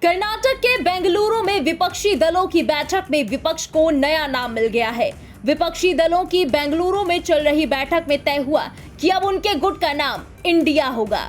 कर्नाटक के बेंगलुरु में विपक्षी दलों की बैठक में विपक्ष को नया नाम मिल गया है। विपक्षी दलों की बेंगलुरु में चल रही बैठक में तय हुआ कि अब उनके गुट का नाम इंडिया होगा।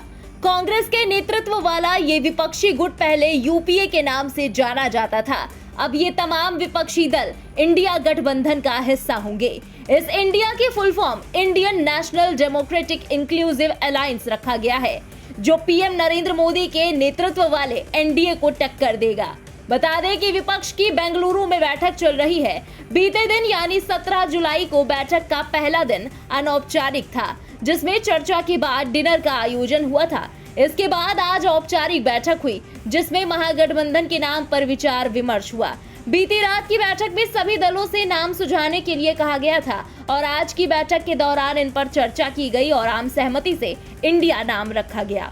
कांग्रेस के नेतृत्व वाला ये विपक्षी गुट पहले यूपीए के नाम से जाना जाता था। अब ये तमाम विपक्षी दल इंडिया गठबंधन का हिस्सा होंगे। इस इंडिया की full form Indian national democratic inclusive alliance रखा गया है, जो पीएम नरेंद्र मोदी के नेतृत्व वाले एनडीए को टक्कर देगा। बता दें कि विपक्ष की बेंगलुरु में बैठक चल रही है। बीते दिन यानी 17 जुलाई को बैठक का पहला दिन अनौपचारिक था, जिसमें चर्चा के बाद डिनर का आयोजन हुआ था। इसके बाद आज औपचारिक बैठक हुई, जिसमें महागठबंधन के नाम पर विचार विमर्श हुआ। बीती रात की बैठक में सभी दलों से नाम सुझाने के लिए कहा गया था और आज की बैठक के दौरान इन पर चर्चा की गई और आम सहमति से इंडिया नाम रखा गया।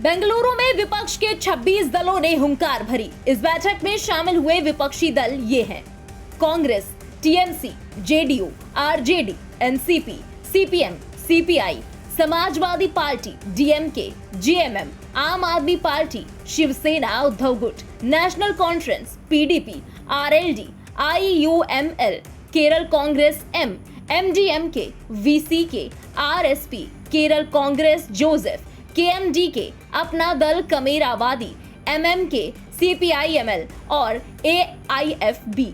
बेंगलुरु में विपक्ष के 26 दलों ने हुंकार भरी। इस बैठक में शामिल हुए विपक्षी दल ये हैं: Congress, TMC, JDU, RJD, NCP, CPM, CPI, Samajwadi party, DMK, JMM, Aam Aadmi party, Shiv Sena Uddhav गुट, national conference, PDP, RLD, IUML, Kerala Congress M, MDMK, VCK, RSP, Kerala Congress Joseph, KMDK, Apna Dal कमेरावादी, MMK, CPIML और एआईएफबी।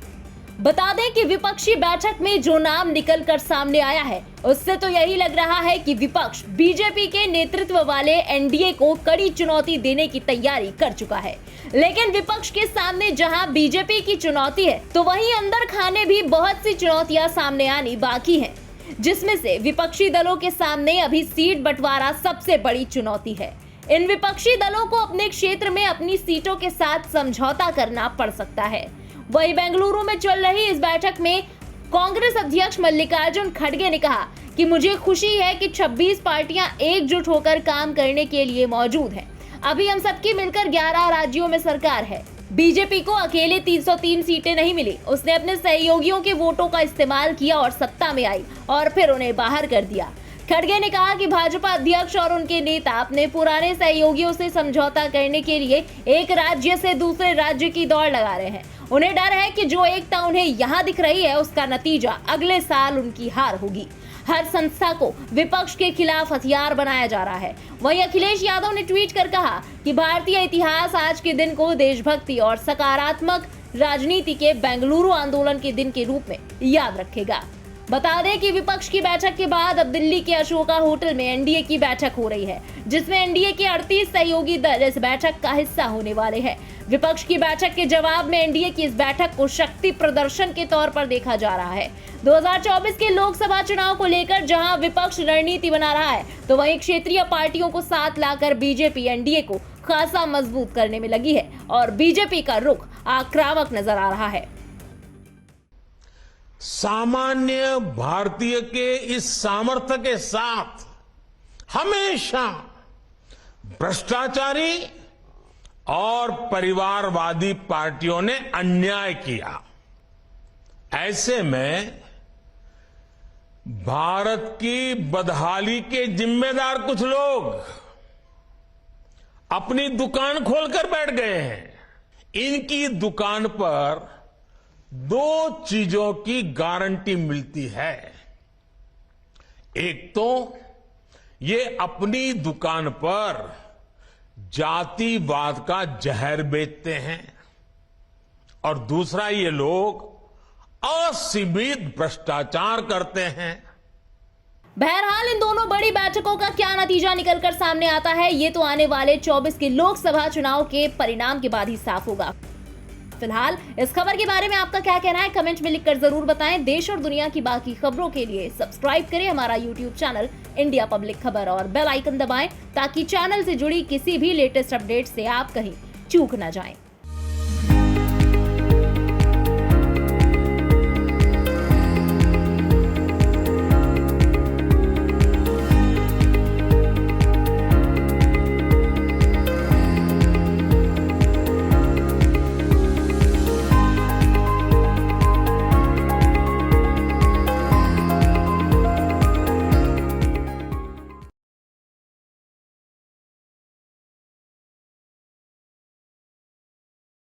बता दें कि विपक्षी बैठक में जो नाम निकल कर सामने आया है, उससे तो यही लग रहा है कि विपक्ष बीजेपी के नेतृत्व वाले एनडीए को कड़ी चुनौती देने की तैयारी कर चुका है। लेकिन विपक्ष के सामने जहां बीजेपी की चुनौती है, तो वहीं अंदर खाने भी बहुत सी चुनौतियां सामने आनी बाकी हैं, जिसमें से विपक्षी दलों के सामने अभी सीट बंटवारा सबसे बड़ी चुनौती है। इन विपक्षी दलों को अपने क्षेत्र में अपनी सीटों के साथ समझौता करना पड़ सकता है। वहीं बेंगलुरु में चल रही इस बैठक में कांग्रेस अध्यक्ष मल्लिकार्जुन खड़गे ने कहा कि मुझे खुशी है कि 26 पार्टियां एकजुट होकर काम करने के लिए मौजूद हैं। अभी हम सबकी मिलकर 11 राज्यों में सरकार है। बीजेपी को अकेले 303 सीटें नहीं मिली, उसने अपने सहयोगियों के वोटों का इस्तेमाल किया और सत्ता में आई और फिर उन्हें बाहर कर दिया। खड़गे ने कहा कि भाजपा अध्यक्ष और उनके नेता अपने पुराने सहयोगियों से समझौता करने के लिए एक राज्य से दूसरे राज्य की दौड़ लगा रहे हैं। उन्हें डर है कि जो एकता उन्हें यहाँ दिख रही है, उसका नतीजा अगले साल उनकी हार होगी। हर संस्था को विपक्ष के खिलाफ हथियार बनाया जा रहा है। वहीं अखिलेश यादव ने ट्वीट कर कहा कि भारतीय इतिहास आज के दिन को देशभक्ति और सकारात्मक राजनीति के बेंगलुरु आंदोलन के दिन के रूप में याद रखेगा। बता दें कि विपक्ष की बैठक के बाद अब दिल्ली के अशोका होटल में एनडीए की बैठक हो रही है, जिसमें एनडीए के 38 सहयोगी दल इस बैठक का हिस्सा होने वाले हैं। विपक्ष की बैठक के जवाब में एनडीए की इस बैठक को शक्ति प्रदर्शन के तौर पर देखा जा रहा है। 2024 के लोकसभा चुनाव को लेकर जहां विपक्ष रणनीति बना रहा है, तो वहीं क्षेत्रीय पार्टियों को साथ लाकर बीजेपी एनडीए को खासा मजबूत करने में लगी है और बीजेपी का रुख आक्रामक नजर आ रहा है। सामान्य भारतीय के इस सामर्थ्य के साथ हमेशा भ्रष्टाचारी और परिवारवादी पार्टियों ने अन्याय किया। ऐसे में भारत की बदहाली के जिम्मेदार कुछ लोग अपनी दुकान खोलकर बैठ गए हैं। इनकी दुकान पर 2 चीजों की गारंटी मिलती है। एक तो ये अपनी दुकान पर जातिवाद का जहर बेचते हैं और दूसरा, ये लोग असीमित भ्रष्टाचार करते हैं। बहरहाल इन दोनों बड़ी बैठकों का क्या नतीजा निकलकर सामने आता है, ये तो आने वाले 24 के लोकसभा चुनाव के परिणाम के बाद ही साफ होगा। फिलहाल इस खबर के बारे में आपका क्या कहना है, कमेंट में लिखकर जरूर बताएं। देश और दुनिया की बाकी खबरों के लिए सब्सक्राइब करें हमारा यूट्यूब चैनल इंडिया पब्लिक खबर और बेल आइकन दबाएं, ताकि चैनल से जुड़ी किसी भी लेटेस्ट अपडेट से आप कहीं चूक न जाएं।